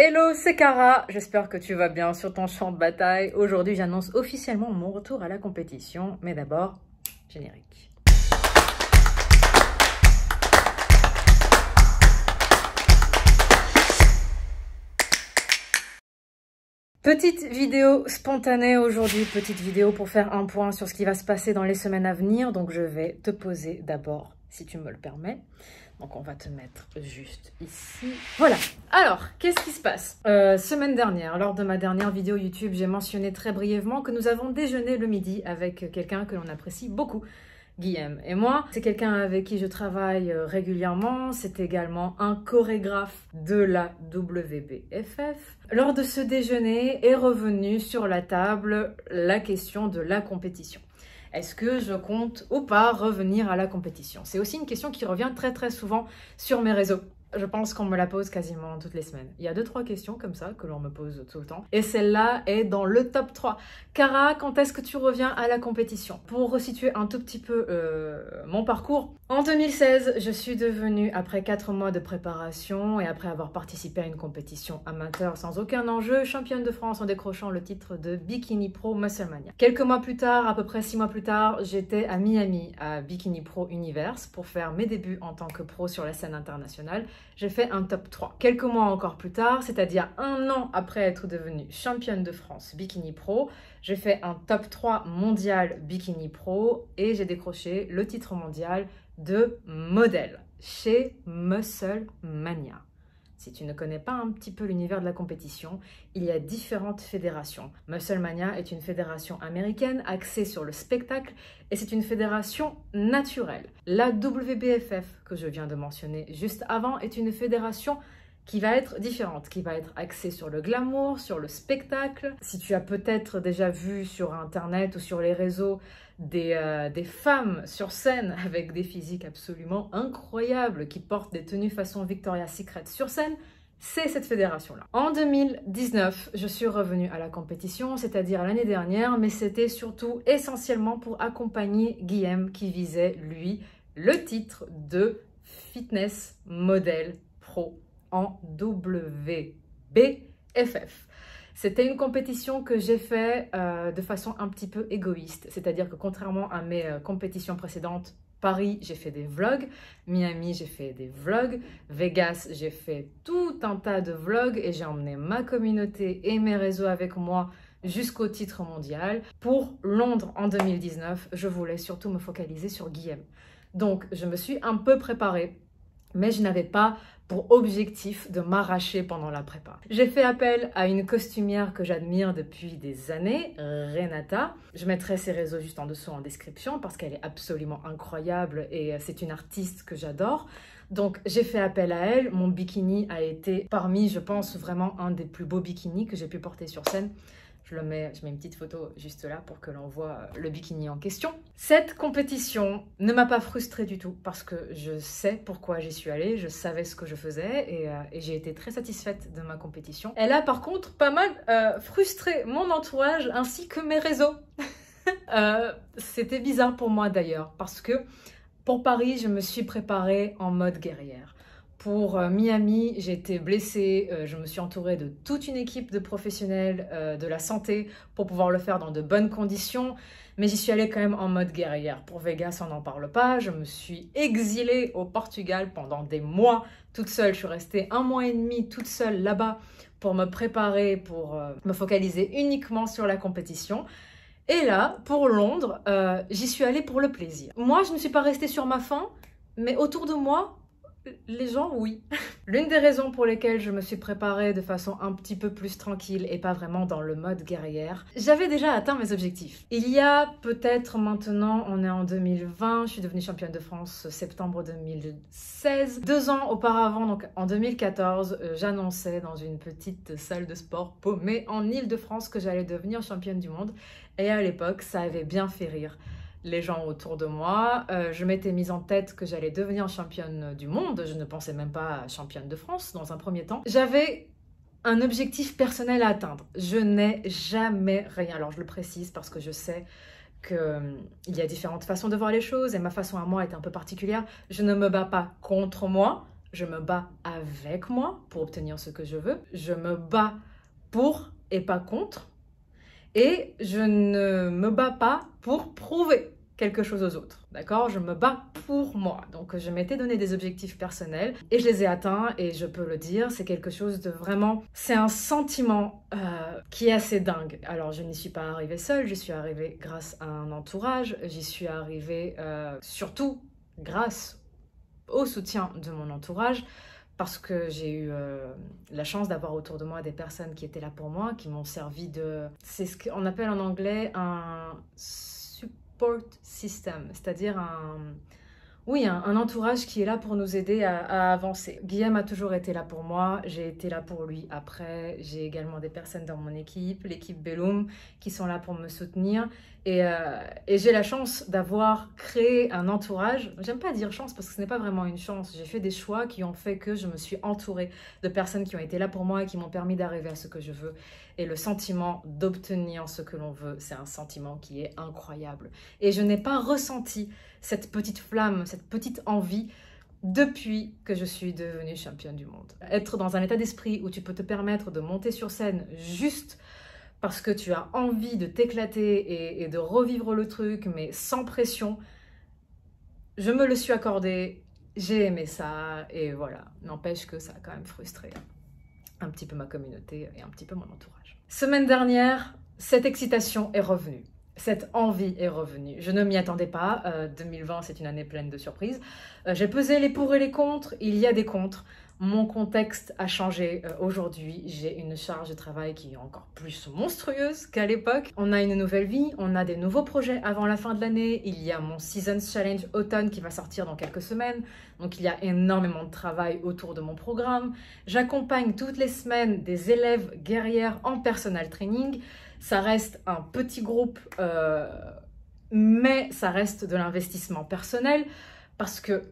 Hello, c'est Cara, j'espère que tu vas bien sur ton champ de bataille. Aujourd'hui, j'annonce officiellement mon retour à la compétition, mais d'abord, générique. Petite vidéo spontanée aujourd'hui, petite vidéo pour faire un point sur ce qui va se passer dans les semaines à venir. Donc je vais te poser d'abord, si tu me le permets. Donc on va te mettre juste ici. Voilà. Alors, qu'est-ce qui se passe? Semaine dernière, lors de ma dernière vidéo YouTube, j'ai mentionné très brièvement que nous avons déjeuné le midi avec quelqu'un que l'on apprécie beaucoup, Guillaume. Et moi, c'est quelqu'un avec qui je travaille régulièrement. C'est également un chorégraphe de la WBFF. Lors de ce déjeuner est revenue sur la table la question de la compétition. Est-ce que je compte ou pas revenir à la compétition? C'est aussi une question qui revient très souvent sur mes réseaux. Je pense qu'on me la pose quasiment toutes les semaines. Il y a 2-3 questions comme ça que l'on me pose tout le temps. Et celle-là est dans le top 3. Cara, quand est-ce que tu reviens à la compétition? Pour resituer un tout petit peu mon parcours, en 2016, je suis devenue, après 4 mois de préparation et après avoir participé à une compétition amateur sans aucun enjeu, championne de France en décrochant le titre de Bikini Pro Musclemania. Quelques mois plus tard, à peu près 6 mois plus tard, j'étais à Miami, à Bikini Pro Universe, pour faire mes débuts en tant que pro sur la scène internationale. J'ai fait un top 3. Quelques mois encore plus tard, c'est-à-dire 1 an après être devenue championne de France Bikini Pro, j'ai fait un top 3 mondial Bikini Pro et j'ai décroché le titre mondial de modèle chez Musclemania. Si tu ne connais pas un petit peu l'univers de la compétition, il y a différentes fédérations. Musclemania est une fédération américaine axée sur le spectacle et c'est une fédération naturelle. La WBFF, que je viens de mentionner juste avant, est une fédération qui va être différente, qui va être axée sur le glamour, sur le spectacle. Si tu as peut-être déjà vu sur Internet ou sur les réseaux des femmes sur scène avec des physiques absolument incroyables qui portent des tenues façon Victoria's Secret sur scène, c'est cette fédération-là. En 2019, je suis revenue à la compétition, c'est-à-dire l'année dernière, mais c'était surtout essentiellement pour accompagner Guillaume qui visait, lui, le titre de Fitness Model Pro en WBFF. C'était une compétition que j'ai fait de façon un petit peu égoïste, c'est-à-dire que contrairement à mes compétitions précédentes, Paris, j'ai fait des vlogs, Miami, j'ai fait des vlogs, Vegas, j'ai fait tout un tas de vlogs et j'ai emmené ma communauté et mes réseaux avec moi jusqu'au titre mondial. Pour Londres en 2019, je voulais surtout me focaliser sur Guillaume. Donc, je me suis un peu préparée, mais je n'avais pas pour objectif de m'arracher pendant la prépa. J'ai fait appel à une costumière que j'admire depuis des années, Renata. Je mettrai ses réseaux juste en dessous en description parce qu'elle est absolument incroyable et c'est une artiste que j'adore. Donc j'ai fait appel à elle. Mon bikini a été parmi, je pense, vraiment un des plus beaux bikinis que j'ai pu porter sur scène. Je mets une petite photo juste là pour que l'on voit le bikini en question. Cette compétition ne m'a pas frustrée du tout parce que je sais pourquoi j'y suis allée, je savais ce que je faisais et j'ai été très satisfaite de ma compétition. Elle a par contre pas mal frustré mon entourage ainsi que mes réseaux. C'était bizarre pour moi d'ailleurs parce que pour Paris, je me suis préparée en mode guerrière. Pour Miami, j'ai été blessée, je me suis entourée de toute une équipe de professionnels de la santé pour pouvoir le faire dans de bonnes conditions, mais j'y suis allée quand même en mode guerrière. Pour Vegas, on n'en parle pas, je me suis exilée au Portugal pendant des mois toute seule. Je suis restée 1 mois et demi toute seule là-bas pour me préparer, pour me focaliser uniquement sur la compétition. Et là, pour Londres, j'y suis allée pour le plaisir. Moi, je ne suis pas restée sur ma faim, mais autour de moi, les gens, oui. L'une des raisons pour lesquelles je me suis préparée de façon un petit peu plus tranquille et pas vraiment dans le mode guerrière, j'avais déjà atteint mes objectifs. Il y a peut-être maintenant, on est en 2020, je suis devenue championne de France septembre 2016. 2 ans auparavant, donc en 2014, j'annonçais dans une petite salle de sport paumée en Île-de-France que j'allais devenir championne du monde. Et à l'époque, ça avait bien fait rire les gens autour de moi. Je m'étais mise en tête que j'allais devenir championne du monde. Je ne pensais même pas à championne de France dans un premier temps. J'avais un objectif personnel à atteindre. Je n'ai jamais rien. Alors je le précise parce que je sais qu'il y a différentes façons de voir les choses et ma façon à moi est un peu particulière. Je ne me bats pas contre moi. Je me bats avec moi pour obtenir ce que je veux. Je me bats pour et pas contre. Et je ne me bats pas pour prouver quelque chose aux autres, d'accord? Je me bats pour moi. Donc, je m'étais donné des objectifs personnels et je les ai atteints et je peux le dire, c'est quelque chose de vraiment... C'est un sentiment qui est assez dingue. Alors, je n'y suis pas arrivée seule, j'y suis arrivée grâce à un entourage, j'y suis arrivée surtout grâce au soutien de mon entourage, parce que j'ai eu la chance d'avoir autour de moi des personnes qui étaient là pour moi, qui m'ont servi de... C'est ce qu'on appelle en anglais un support system, c'est-à-dire un entourage qui est là pour nous aider à avancer. Guillaume a toujours été là pour moi, j'ai été là pour lui après. J'ai également des personnes dans mon équipe, l'équipe Belloum, qui sont là pour me soutenir. Et j'ai la chance d'avoir créé un entourage. J'aime pas dire chance parce que ce n'est pas vraiment une chance. J'ai fait des choix qui ont fait que je me suis entourée de personnes qui ont été là pour moi et qui m'ont permis d'arriver à ce que je veux. Et le sentiment d'obtenir ce que l'on veut, c'est un sentiment qui est incroyable. Et je n'ai pas ressenti cette petite flamme, cette petite envie depuis que je suis devenue championne du monde. Être dans un état d'esprit où tu peux te permettre de monter sur scène juste parce que tu as envie de t'éclater et de revivre le truc, mais sans pression, je me le suis accordé, j'ai aimé ça, et voilà. N'empêche que ça a quand même frustré un petit peu ma communauté et un petit peu mon entourage. Semaine dernière, cette excitation est revenue. Cette envie est revenue. Je ne m'y attendais pas. 2020, c'est une année pleine de surprises. J'ai pesé les pour et les contre. Il y a des contre. Mon contexte a changé aujourd'hui. J'ai une charge de travail qui est encore plus monstrueuse qu'à l'époque. On a une nouvelle vie. On a des nouveaux projets avant la fin de l'année. Il y a mon Seasons Challenge automne qui va sortir dans quelques semaines. Donc, il y a énormément de travail autour de mon programme. J'accompagne toutes les semaines des élèves guerrières en personal training. Ça reste un petit groupe, mais ça reste de l'investissement personnel parce que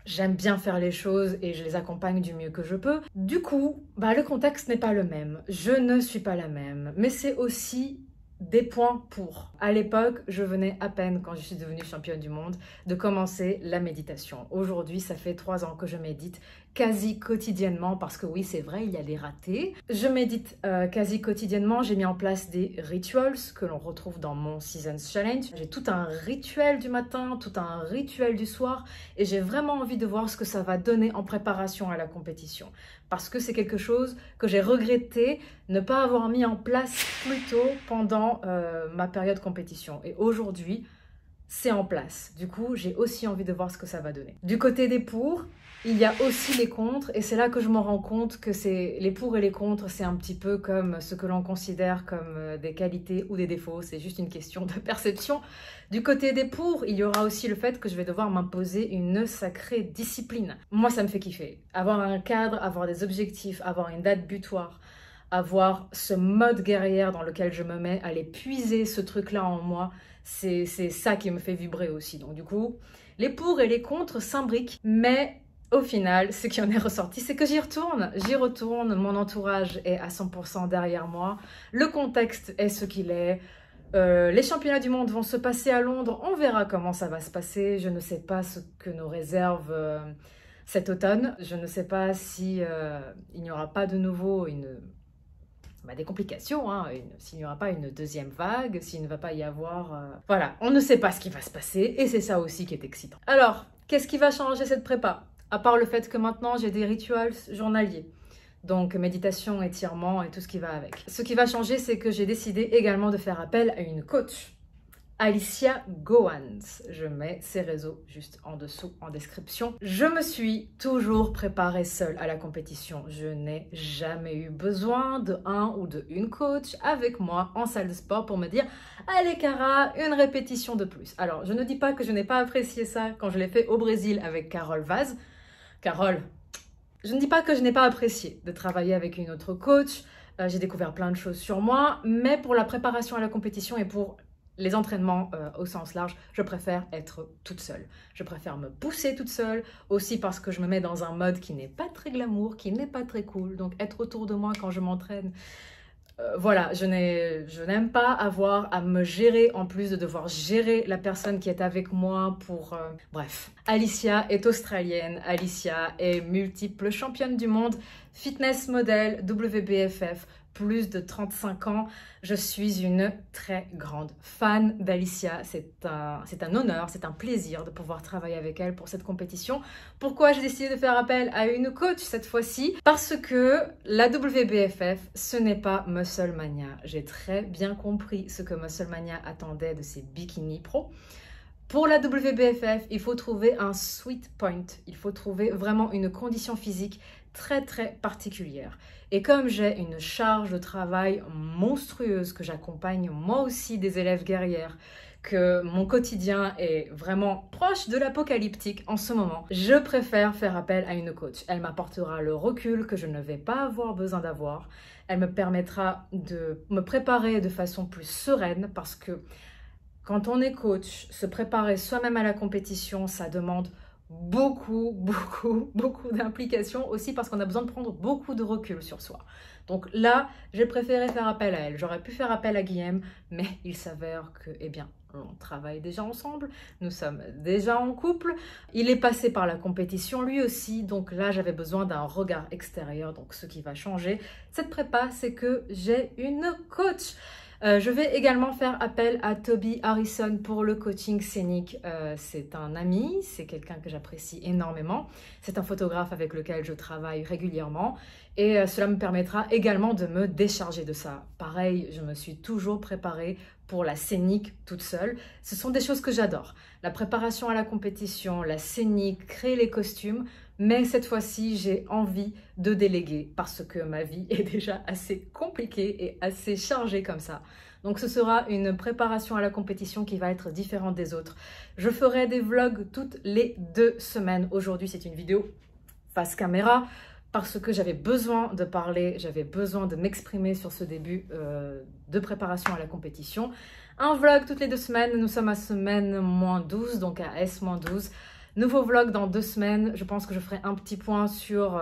j'aime bien faire les choses et je les accompagne du mieux que je peux. Du coup, le contexte n'est pas le même. Je ne suis pas la même, mais c'est aussi des points pour. À l'époque, je venais à peine, quand je suis devenue championne du monde, de commencer la méditation. Aujourd'hui, ça fait 3 ans que je médite quasi quotidiennement, parce que oui, c'est vrai, il y a des ratés. Je médite quasi quotidiennement. J'ai mis en place des rituals que l'on retrouve dans mon Seasons Challenge. J'ai tout un rituel du matin, tout un rituel du soir, et j'ai vraiment envie de voir ce que ça va donner en préparation à la compétition. Parce que c'est quelque chose que j'ai regretté ne pas avoir mis en place plus tôt pendant ma période compétition. Et aujourd'hui, c'est en place. Du coup, j'ai aussi envie de voir ce que ça va donner. Du côté des pour, il y a aussi les contre, et c'est là que je me rends compte que les pour et les contre, c'est un petit peu comme ce que l'on considère comme des qualités ou des défauts, c'est juste une question de perception. Du côté des pour, il y aura aussi le fait que je vais devoir m'imposer une sacrée discipline. Moi, ça me fait kiffer. Avoir un cadre, avoir des objectifs, avoir une date butoir, avoir ce mode guerrière dans lequel je me mets, aller puiser ce truc-là en moi, c'est ça qui me fait vibrer aussi. Donc du coup, les pour et les contre s'imbriquent, mais au final, ce qui en est ressorti, c'est que j'y retourne, mon entourage est à 100% derrière moi, le contexte est ce qu'il est, les championnats du monde vont se passer à Londres, on verra comment ça va se passer, je ne sais pas ce que nous réserve cet automne, je ne sais pas si il n'y aura pas de nouveau des complications, s'il n'y aura pas une deuxième vague, s'il ne va pas y avoir... Voilà, on ne sait pas ce qui va se passer, et c'est ça aussi qui est excitant. Alors, qu'est-ce qui va changer cette prépa ? À part le fait que maintenant j'ai des rituels journaliers, donc méditation, étirement et tout ce qui va avec. Ce qui va changer, c'est que j'ai décidé également de faire appel à une coach, Alicia Goans. Je mets ses réseaux juste en dessous en description. Je me suis toujours préparée seule à la compétition. Je n'ai jamais eu besoin de un ou de une coach avec moi en salle de sport pour me dire « Allez Cara, une répétition de plus ». Alors, je ne dis pas que je n'ai pas apprécié ça quand je l'ai fait au Brésil avec Carole Vaz. Carole, je ne dis pas que je n'ai pas apprécié de travailler avec une autre coach. J'ai découvert plein de choses sur moi, mais pour la préparation à la compétition et pour les entraînements au sens large, je préfère être toute seule. Je préfère me pousser toute seule, aussi parce que je me mets dans un mode qui n'est pas très glamour, qui n'est pas très cool. Donc être autour de moi quand je m'entraîne, voilà, je n'aime pas avoir à me gérer en plus de devoir gérer la personne qui est avec moi pour... Bref, Alicia est australienne, Alicia est multiple championne du monde, fitness model, WBFF, plus de 35 ans. Je suis une très grande fan d'Alicia. C'est un honneur, c'est un plaisir de pouvoir travailler avec elle pour cette compétition. Pourquoi j'ai décidé de faire appel à une coach cette fois-ci? Parce que la WBFF, ce n'est pas Muscle Mania. J'ai très bien compris ce que Muscle Mania attendait de ses bikinis pro. Pour la WBFF, il faut trouver un sweet point. Il faut trouver vraiment une condition physique très particulière. Et comme j'ai une charge de travail monstrueuse, que j'accompagne moi aussi des élèves guerrières, que mon quotidien est vraiment proche de l'apocalyptique en ce moment, je préfère faire appel à une coach. Elle m'apportera le recul que je ne vais pas avoir besoin d'avoir. Elle me permettra de me préparer de façon plus sereine parce que quand on est coach, se préparer soi-même à la compétition, ça demande beaucoup d'implication aussi parce qu'on a besoin de prendre beaucoup de recul sur soi. Donc là, j'ai préféré faire appel à elle. J'aurais pu faire appel à Guillaume, mais il s'avère que, eh bien, on travaille déjà ensemble, nous sommes déjà en couple. Il est passé par la compétition lui aussi, donc là, j'avais besoin d'un regard extérieur. Donc ce qui va changer cette prépa, c'est que j'ai une coach. Je vais également faire appel à Toby Harrison pour le coaching scénique. C'est un ami, c'est quelqu'un que j'apprécie énormément. C'est un photographe avec lequel je travaille régulièrement et cela me permettra également de me décharger de ça. Pareil, je me suis toujours préparée pour la scénique toute seule. Ce sont des choses que j'adore. La préparation à la compétition, la scénique, créer les costumes. Mais cette fois-ci, j'ai envie de déléguer parce que ma vie est déjà assez compliquée et assez chargée comme ça. Donc ce sera une préparation à la compétition qui va être différente des autres. Je ferai des vlogs toutes les 2 semaines. Aujourd'hui, c'est une vidéo face caméra parce que j'avais besoin de parler, j'avais besoin de m'exprimer sur ce début de préparation à la compétition. Un vlog toutes les 2 semaines. Nous sommes à semaine -12, donc à S-12. Nouveau vlog dans 2 semaines, je pense que je ferai un petit point sur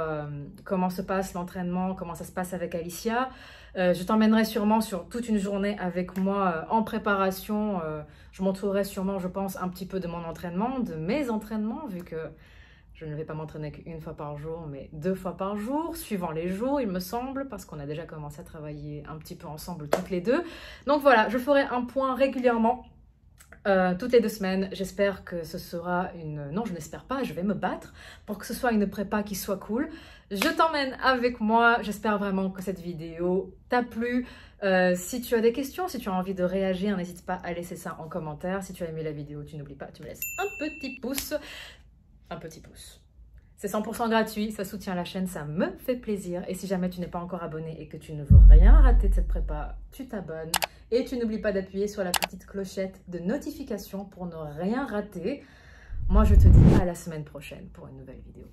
comment se passe l'entraînement, comment ça se passe avec Alicia. Je t'emmènerai sûrement sur toute une journée avec moi en préparation. Je montrerai sûrement, je pense, un petit peu de mon entraînement, de mes entraînements, vu que je ne vais pas m'entraîner qu'1 fois par jour, mais 2 fois par jour, suivant les jours, il me semble, parce qu'on a déjà commencé à travailler un petit peu ensemble toutes les deux. Donc voilà, je ferai un point régulièrement. Toutes les 2 semaines, j'espère que ce sera une... Non, je n'espère pas, je vais me battre pour que ce soit une prépa qui soit cool. Je t'emmène avec moi, j'espère vraiment que cette vidéo t'a plu. Si tu as des questions, si tu as envie de réagir, n'hésite pas à laisser ça en commentaire. Si tu as aimé la vidéo, tu n'oublies pas, tu me laisses un petit pouce. Un petit pouce. C'est 100% gratuit, ça soutient la chaîne, ça me fait plaisir. Et si jamais tu n'es pas encore abonné et que tu ne veux rien rater de cette prépa, tu t'abonnes. Et tu n'oublies pas d'appuyer sur la petite clochette de notification pour ne rien rater. Moi, je te dis à la semaine prochaine pour une nouvelle vidéo.